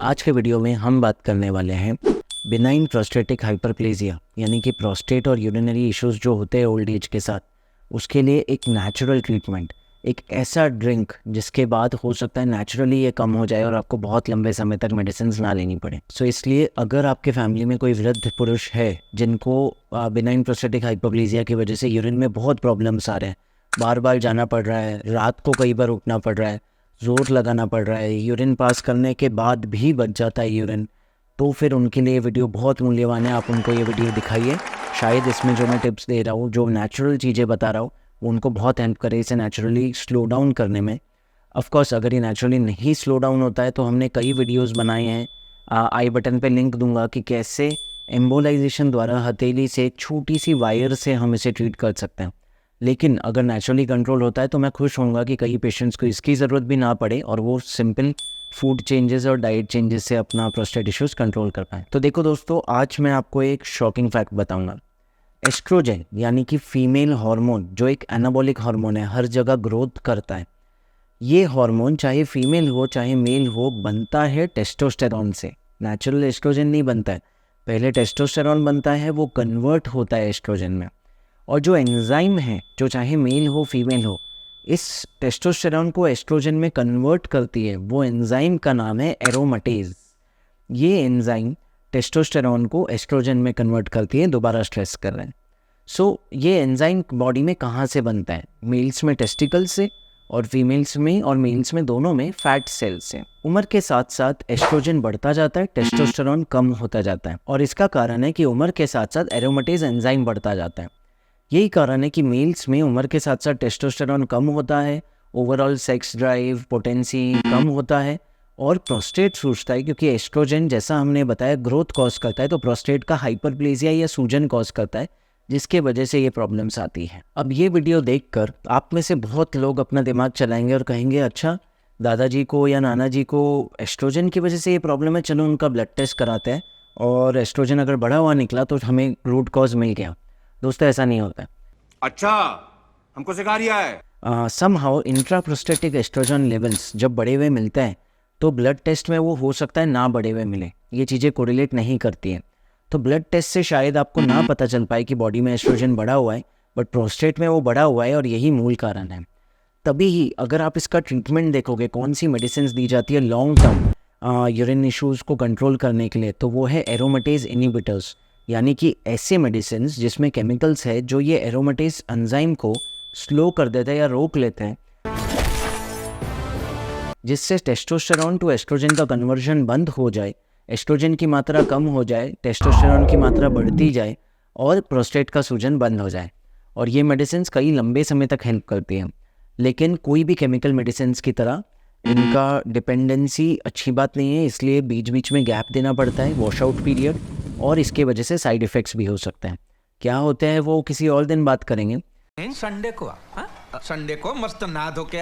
आज के वीडियो में हम बात करने वाले हैं बिनाइन प्रोस्टेटिक हाइपरप्लेजिया यानी कि प्रोस्टेट और यूरिनरी इश्यूज जो होते हैं ओल्ड एज के साथ, उसके लिए एक नेचुरल ट्रीटमेंट, एक ऐसा ड्रिंक जिसके बाद हो सकता है नेचुरली ये कम हो जाए और आपको बहुत लंबे समय तक मेडिसिन ना लेनी पड़े। सो इसलिए अगर आपके फैमिली में कोई वृद्ध पुरुष है जिनको बिनाइन प्रोस्टेटिक हाइपरप्लेजिया की वजह से यूरिन में बहुत प्रॉब्लम्स आ रहे हैं, बार बार जाना पड़ रहा है, रात को कई बार उठना पड़ रहा है, जोर लगाना पड़ रहा है, यूरिन पास करने के बाद भी बच जाता है यूरिन, तो फिर उनके लिए वीडियो बहुत मूल्यवान है। आप उनको ये वीडियो दिखाइए, शायद इसमें जो मैं टिप्स दे रहा हूँ, जो नेचुरल चीज़ें बता रहा हूँ, वो उनको बहुत हेल्प करे इसे नेचुरली स्लो डाउन करने में। ऑफकोर्स अगर ये नेचुरली नहीं स्लो डाउन होता है तो हमने कई वीडियोज़ बनाए हैं, आई बटन पे लिंक दूंगा कि कैसे एम्बोलाइजेशन द्वारा हथेली से छोटी सी वायर से हम इसे ट्रीट कर सकते हैं। लेकिन अगर नेचुरली कंट्रोल होता है तो मैं खुश होऊंगा कि कई पेशेंट्स को इसकी ज़रूरत भी ना पड़े और वो सिंपल फूड चेंजेस और डाइट चेंजेस से अपना प्रोस्टेट इश्यूज कंट्रोल कर पाएँ। तो देखो दोस्तों, आज मैं आपको एक शॉकिंग फैक्ट बताऊंगा। एस्ट्रोजन यानी कि फीमेल हार्मोन, जो एक एनाबॉलिक हार्मोन है, हर जगह ग्रोथ करता है। ये हार्मोन चाहे फीमेल हो चाहे मेल हो, बनता है टेस्टोस्टेरॉन से। नेचुरल एस्ट्रोजन नहीं बनता है, पहले टेस्टोस्टेरॉन बनता है, वो कन्वर्ट होता है एस्ट्रोजन में। और जो एंजाइम है, जो चाहे मेल हो फीमेल हो, इस टेस्टोस्टेरॉन को एस्ट्रोजन में कन्वर्ट करती है, वो एंजाइम का नाम है एरोमेटेज। ये एंजाइम टेस्टोस्टेरॉन को एस्ट्रोजन में कन्वर्ट करती है। दोबारा स्ट्रेस कर रहे हैं। सो ये एंजाइम बॉडी में कहाँ से बनता है? मेल्स में टेस्टिकल से और फीमेल्स में और मेल्स में दोनों में फैट सेल से। उम्र के साथ साथ एस्ट्रोजन बढ़ता जाता है, टेस्टोस्टेरॉन कम होता जाता है, और इसका कारण है कि उम्र के साथ साथ एरोमेटेज एंजाइम बढ़ता जाता है। यही कारण है कि मेल्स में उम्र के साथ साथ टेस्टोस्टेरॉन कम होता है, ओवरऑल सेक्स ड्राइव, पोटेंसी कम होता है और प्रोस्टेट सूजता है, क्योंकि एस्ट्रोजन जैसा हमने बताया ग्रोथ कॉज करता है, तो प्रोस्टेट का हाइपरप्लेजिया या सूजन कॉज करता है, जिसके वजह से ये प्रॉब्लम्स आती हैं। अब ये वीडियो देखकर आप में से बहुत लोग अपना दिमाग चलाएंगे और कहेंगे, अच्छा दादाजी को या नाना जी को एस्ट्रोजन की वजह से ये प्रॉब्लम है, चलो उनका ब्लड टेस्ट कराते हैं और एस्ट्रोजन अगर बढ़ा हुआ निकला तो हमें रूट कॉज मिल गया। दोस्तों, ऐसा नहीं होता। अच्छा, हमको सिखा रिया है। समहाउ इंट्राप्रोस्टेटिक एस्ट्रोजन लेवल्स जब बढ़े हुए मिलते हैं तो ब्लड टेस्ट में वो हो सकता है ना बढ़े हुए मिले। ये चीज़ें कोरिलेट नहीं करती हैं, तो ब्लड टेस्ट से शायद आपको ना पता चल पाए कि बॉडी में एस्ट्रोजन बढ़ा हुआ है, बट प्रोस्टेट में वो बढ़ा हुआ है और यही मूल कारण है। तभी ही अगर आप इसका ट्रीटमेंट देखोगे, कौन सी मेडिसिन दी जाती है लॉन्ग टर्म यूरिन इश्यूज़ को कंट्रोल करने के लिए, तो वो है एरोमेटेज इनिबिटर्स, यानी कि ऐसे मेडिसिन जिसमें केमिकल्स है जो ये एरोमेटेज एंजाइम को स्लो कर देते हैं या रोक लेते हैं, जिससे टेस्टोस्टेरॉन टू एस्ट्रोजन का कन्वर्जन बंद हो जाए, एस्ट्रोजन की मात्रा कम हो जाए, टेस्टोस्टेरॉन की मात्रा बढ़ती जाए और प्रोस्टेट का सूजन बंद हो जाए। और ये मेडिसिन कई लंबे समय तक हेल्प करती हैं। लेकिन कोई भी केमिकल मेडिसिन की तरह इनका डिपेंडेंसी अच्छी बात नहीं है, इसलिए बीच बीच में गैप देना पड़ता है, वॉश आउट पीरियड, और इसके वजह से साइड इफ़ेक्ट्स भी हो सकते हैं। क्या होते हैं वो किसी और दिन बात करेंगे। संडे को मस्त नहा धो के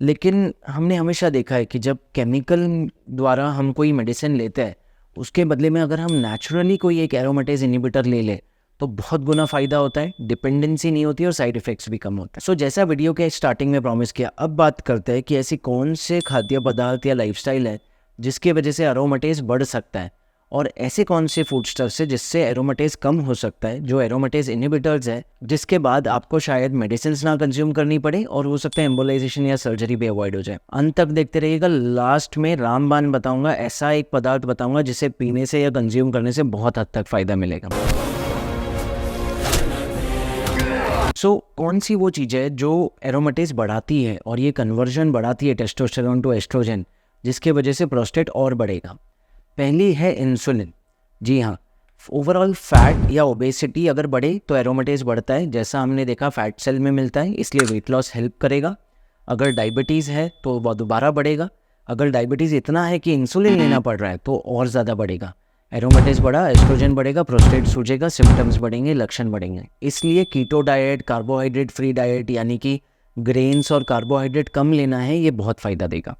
लेकिन हमने हमेशा देखा है कि जब केमिकल द्वारा हम कोई मेडिसिन लेते हैं, उसके बदले में अगर हम नेचुरली कोई एक एरोमेटेज इनिबिटर ले ले तो बहुत गुना फ़ायदा होता है, डिपेंडेंसी नहीं होती और साइड इफ़ेक्ट्स भी कम होते हैं। सो जैसा वीडियो के स्टार्टिंग में प्रॉमिस किया, अब बात करते हैं कि ऐसी कौन से खाद्य पदार्थ या लाइफस्टाइल है जिसकी वजह से एरोमेटेज बढ़ सकता है, और ऐसे कौन से फूड स्टफ्स है जिससे एरोमेटेज कम हो सकता है, जो एरोमेटेज इनिबिटर्स है, जिसके बाद आपको शायद मेडिसिन ना कंज्यूम करनी पड़े और हो सकता है एम्बोलाइजेशन या सर्जरी भी अवॉइड हो जाए। अंत तक देखते रहिएगा। लास्ट में रामबाण बताऊंगा, ऐसा एक पदार्थ बताऊंगा जिसे पीने से या कंज्यूम करने से बहुत हद तक फायदा मिलेगा। सो कौन सी वो चीज़ है जो एरोमेटेज बढ़ाती है और ये कन्वर्जन बढ़ाती है टेस्टोस्टेरॉन टू एस्ट्रोजन, जिसके वजह से प्रोस्टेट और बढ़ेगा? पहली है इंसुलिन। जी हाँ, ओवरऑल फैट या ओबेसिटी अगर बढ़े तो एरोमेटेज बढ़ता है, जैसा हमने देखा फैट सेल में मिलता है, इसलिए वेट लॉस हेल्प करेगा। अगर डायबिटीज़ है तो वह दोबारा बढ़ेगा। अगर डायबिटीज़ इतना है कि इंसुलिन लेना पड़ रहा है तो और ज़्यादा बढ़ेगा। एरोमेटेज बढ़ा, एस्ट्रोजन बढ़ेगा, प्रोस्टेट सूजेगा, सिम्टम्स बढ़ेंगे, लक्षण बढ़ेंगे। इसलिए keto diet, carbohydrate free diet, यानी कि ग्रेन्स और कार्बोहाइड्रेट कम लेना है, ये बहुत फ़ायदा देगा।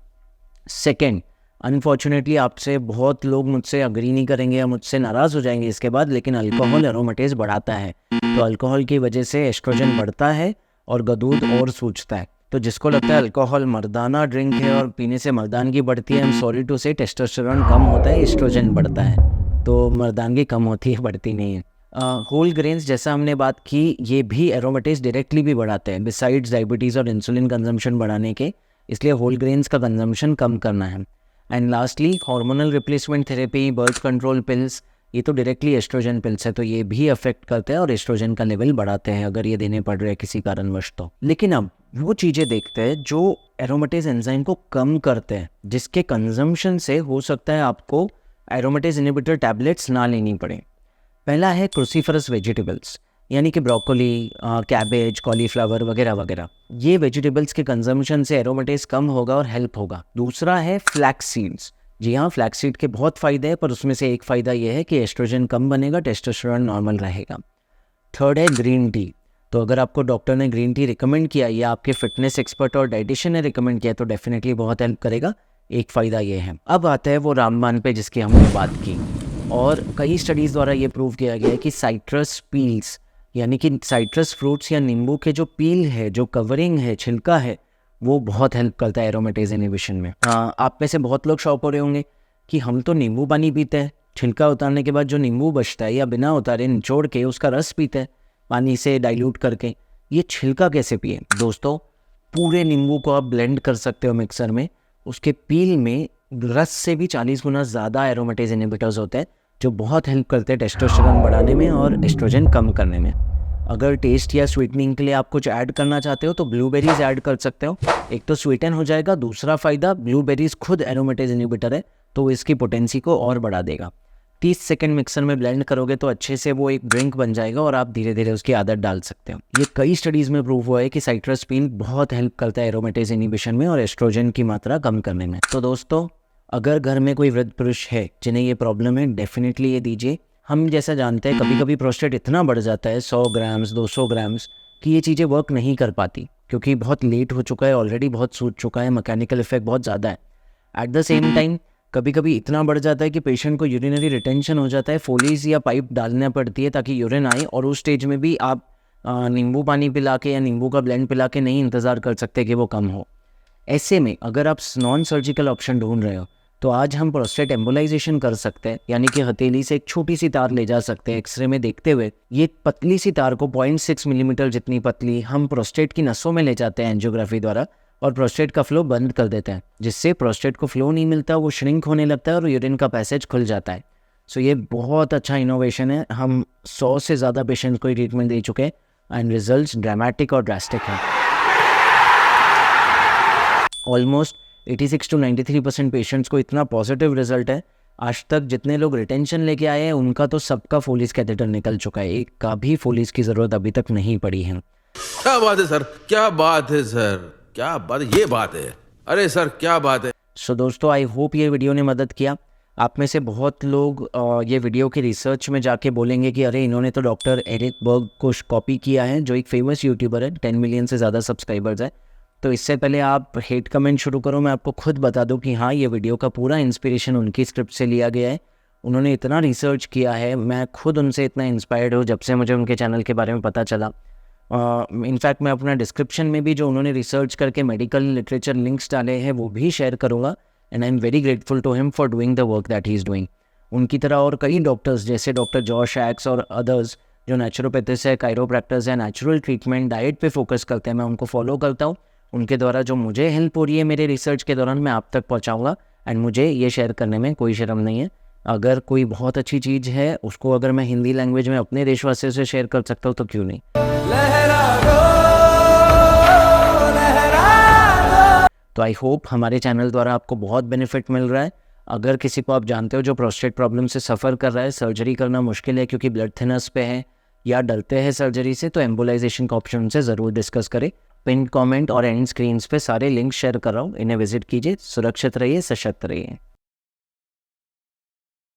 सेकेंड, अनफॉर्चुनेटली आपसे बहुत लोग मुझसे अग्री नहीं करेंगे या मुझसे नाराज़ हो जाएंगे इसके बाद, लेकिन अल्कोहल एरोमेटेज बढ़ाता है। तो अल्कोहल की वजह से एस्ट्रोजन बढ़ता है और गदूद और सूजता है। तो जिसको लगता है अल्कोहल मर्दाना ड्रिंक है और पीने से मर्दानगी बढ़ती है, आई एम सॉरी टू से, टेस्टोस्टेरोन कम होता है, एस्ट्रोजन बढ़ता है, तो मर्दानगी कम होती है, बढ़ती नहीं है। होल ग्रेन्स जैसा हमने बात की, ये भी एरोमेटेज डायरेक्टली भी बढ़ाते हैं बिसाइड्स डायबिटीज़ और इंसुलिन कंजम्पशन बढ़ाने के, इसलिए होल ग्रेन्स का कंजम्पशन कम करना है। And lastly hormonal replacement therapy, birth control pills, ये तो डायरेक्टली एस्ट्रोजन पिल्स है, तो ये भी अफेक्ट करते हैं और एस्ट्रोजन का लेवल बढ़ाते हैं अगर ये देने पड़ रहे हैं किसी कारणवश तो। लेकिन अब वो चीज़ें देखते हैं जो एरोमेटेज एंजाइम को कम करते हैं, जिसके कंजम्पशन से हो सकता है आपको एरोमेटेज इनहिबिटर टैबलेट्स ना लेनी पड़े। पहला है क्रूसीफरस वेजिटेबल्स, यानी कि ब्रोकोली, कैबेज, कॉलीफ्लावर वगैरह वगैरह। ये वेजिटेबल्स के कंजम्पशन से एरोमेटेज कम होगा और हेल्प होगा। दूसरा है फ्लैक्स सीड्स। जी हाँ, फ्लैक्स सीड के बहुत फ़ायदे हैं, पर उसमें से एक फ़ायदा ये है कि एस्ट्रोजन कम बनेगा, टेस्टोस्टेरोन नॉर्मल रहेगा। थर्ड है ग्रीन टी। तो अगर आपको डॉक्टर ने ग्रीन टी रिकमेंड किया या आपके फिटनेस एक्सपर्ट और डाइटिशियन ने रिकमेंड किया तो डेफिनेटली बहुत हेल्प करेगा। एक फ़ायदा ये है। अब आता है वो रामबाण पे जिसकी हमने बात की, और कई स्टडीज़ द्वारा ये प्रूव किया गया है कि साइट्रस पील्स, यानी कि साइट्रस फ्रूट्स या नींबू के जो पील है, जो कवरिंग है, छिलका है, वो बहुत हेल्प करता है एरोमेटेज इनहिबिशन में। आप में से बहुत लोग शॉक हो रहे होंगे कि हम तो नींबू पानी पीते हैं, छिलका उतारने के बाद जो नींबू बचता है या बिना उतारे निचोड़ के उसका रस पीते हैं पानी से डाइल्यूट करके, ये छिलका कैसे पिए? दोस्तों, पूरे नींबू को आप ब्लेंड कर सकते हो मिक्सर में, उसके पील में रस से भी 40 गुना ज़्यादा एरोमेटेज इनहिबिटर्स होते हैं जो बहुत हेल्प करते हैं टेस्टोस्टेरोन बढ़ाने में और एस्ट्रोजन कम करने में। अगर टेस्ट या स्वीटनिंग के लिए आप कुछ ऐड करना चाहते हो तो ब्लूबेरीज ऐड कर सकते हो। एक तो स्वीटन हो जाएगा, दूसरा फ़ायदा ब्लूबेरीज खुद एरोमेटेज इनहिबिटर है तो इसकी पोटेंसी को और बढ़ा देगा। 30 सेकंड मिक्सर में ब्लेंड करोगे तो अच्छे से वो एक ड्रिंक बन जाएगा और आप धीरे धीरे उसकी आदत डाल सकते हो। ये कई स्टडीज़ में प्रूव हुआ है कि साइट्रस पील बहुत हेल्प करता है एरोमेटेज इनहिबिशन में और एस्ट्रोजन की मात्रा कम करने में। तो दोस्तों, अगर घर में कोई वृद्ध पुरुष है जिन्हें ये प्रॉब्लम है, डेफिनेटली ये दीजिए। हम जैसा जानते हैं कभी कभी प्रोस्टेट इतना बढ़ जाता है 100 ग्राम्स 200 ग्राम्स कि ये चीज़ें वर्क नहीं कर पाती क्योंकि बहुत लेट हो चुका है, ऑलरेडी बहुत सूज चुका है, मैकेनिकल इफेक्ट बहुत ज़्यादा है। एट द सेम टाइम कभी कभी इतना बढ़ जाता है कि पेशेंट को यूरिनरी रिटेंशन हो जाता है, फोलीज या पाइप डालना पड़ती है ताकि यूरिन आए, और उस स्टेज में भी आप नींबू पानी पिला के या नींबू का ब्लेंड पिला के नहीं इंतज़ार कर सकते कि वो कम हो। ऐसे में अगर आप नॉन सर्जिकल ऑप्शन ढूंढ रहे हो तो आज हम प्रोस्टेट एम्बोलाइजेशन कर सकते हैं, यानी कि हथेली से एक छोटी सी तार ले जा सकते हैं एक्सरे में देखते हुए। ये पतली सी तार को 0.6 मिलीमीटर जितनी पतली हम प्रोस्टेट की नसों में ले जाते हैं एंजियोग्राफी द्वारा और प्रोस्टेट का फ्लो बंद कर देते हैं, जिससे प्रोस्टेट को फ्लो नहीं मिलता, वो श्रिंक होने लगता है और यूरिन का पैसेज खुल जाता है। सो ये बहुत अच्छा इनोवेशन है। हम 100 से ज़्यादा पेशेंट को ट्रीटमेंट दे चुके हैं एंड रिजल्ट्स ड्रामेटिक और ड्रास्टिक हैं। ऑलमोस्ट 86 to 93% पेशेंट्स को इतना पॉजिटिव रिजल्ट है। आज तक जितने लोग रिटेंशन लेके आए हैं उनका तो सबका फोलिस कैथेटर निकल चुका है, एक का भी फोलिस की ज़रूरत अभी तक नहीं पड़ी है। क्या बात है सर, क्या बात है सर, क्या बात है, ये बात है, अरे सर क्या बात है। सो दोस्तों, आई होप ये वीडियो ने मदद किया। आप में से बहुत लोग ये वीडियो की रिसर्च में जाके बोलेंगे कि अरे इन्होंने तो डॉक्टर एरिक बर्ग को कॉपी किया है, जो एक फेमस यूट्यूबर है, 10 मिलियन से ज़्यादा सब्सक्राइबर्स है। तो इससे पहले आप हेट कमेंट शुरू करो, मैं आपको खुद बता दूं कि हाँ, ये वीडियो का पूरा इंस्पिरेशन उनकी स्क्रिप्ट से लिया गया है। उन्होंने इतना रिसर्च किया है, मैं खुद उनसे इतना इंस्पायर्ड हूँ जब से मुझे उनके चैनल के बारे में पता चला। इनफैक्ट मैं अपना डिस्क्रिप्शन में भी जो उन्होंने रिसर्च करके मेडिकल लिटरेचर लिंक्स डाले हैं वो भी शेयर करूँगा and I am very grateful to him for doing the work that he is doing. उनकी तरह और कई डॉक्टर्स जैसे डॉक्टर जॉश एक्स और अदर्स जो नेचुरोपैथिस्ट है, कायरोप्रैक्टर्स है, नेचुरल ट्रीटमेंट, डाइट पे फोकस करते हैं, मैं उनको फॉलो करता हूँ। उनके द्वारा जो मुझे हेल्प हो रही है मेरे रिसर्च के दौरान मैं आप तक पहुंचाऊंगा एंड मुझे ये शेयर करने में कोई शर्म नहीं है। अगर कोई बहुत अच्छी चीज़ है उसको अगर मैं हिंदी लैंग्वेज में अपने देशवासियों से शेयर कर सकता हूँ तो क्यों नहीं। तो आई होप हमारे चैनल द्वारा आपको बहुत बेनिफिट मिल रहा है। अगर किसी को आप जानते हो जो प्रोस्टेट प्रॉब्लम से सफ़र कर रहा है, सर्जरी करना मुश्किल है क्योंकि ब्लड थिनर्स पे है या डरते हैं सर्जरी से, तो एम्बोलाइजेशन का ऑप्शन से ज़रूर डिस्कस करें। पिन कमेंट और एंड स्क्रीन्स पे सारे लिंक शेयर कर रहा हूँ, इन्हें विजिट कीजिए। सुरक्षित रहिए, सशक्त रहिए।